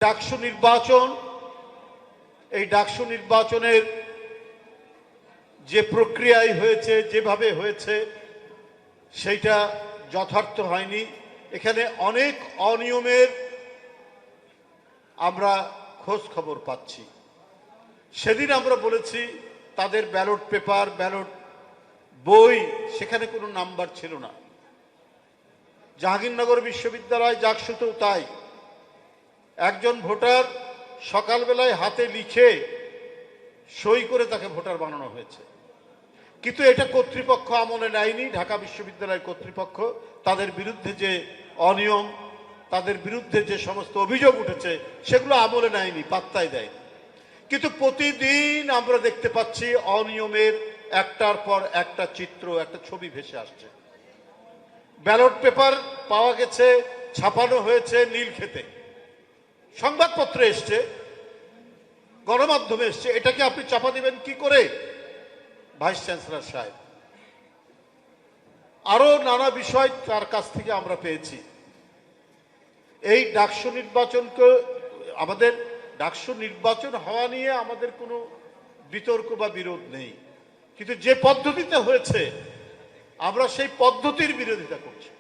ডাকসু নির্বাচন, এই ডাকসু নির্বাচনের যে প্রক্রিয়ায় হয়েছে, যেভাবে হয়েছে, সেইটা যথার্থ হয়নি। এখানে অনেক অনিয়মের আমরা খোঁজ খবর পাচ্ছি। সেদিন আমরা বলেছি তাদের ব্যালট পেপার, ব্যালট বই, সেখানে কোনো নাম্বার ছিল না। জাহাঙ্গীরনগর বিশ্ববিদ্যালয় ডাকসুতেও তাই। একজন ভোটার সকালবেলায় হাতে লিখে সই করে তাকে ভোটার বানানো হয়েছে, কিন্তু এটা কর্তৃপক্ষ আমলে নেয়নি। ঢাকা বিশ্ববিদ্যালয়ের কর্তৃপক্ষ তাদের বিরুদ্ধে যে অনিয়ম, তাদের বিরুদ্ধে যে সমস্ত অভিযোগ উঠেছে, সেগুলো আমলে নেয়নি, পাত্তাই দেয়। কিন্তু প্রতিদিন আমরা দেখতে পাচ্ছি অনিয়মের একটার পর একটা চিত্র, একটা ছবি ভেসে আসছে। ব্যালট পেপার পাওয়া গেছে, ছাপানো হয়েছে নীলক্ষেতে, সংবাদপত্রে এসছে, গণমাধ্যমে এসছে। এটাকে আপনি চাপা দিবেন কি করে ভাইস চ্যান্সেলর সাহেব? আরো নানা বিষয় তার কাছ থেকে আমরা পেয়েছি। এই ডাকসু নির্বাচনকে, আমাদের ডাকসু নির্বাচন হওয়া নিয়ে আমাদের কোনো বিতর্ক বা বিরোধ নেই, কিন্তু যে পদ্ধতিতে হয়েছে আমরা সেই পদ্ধতির বিরোধিতা করছি।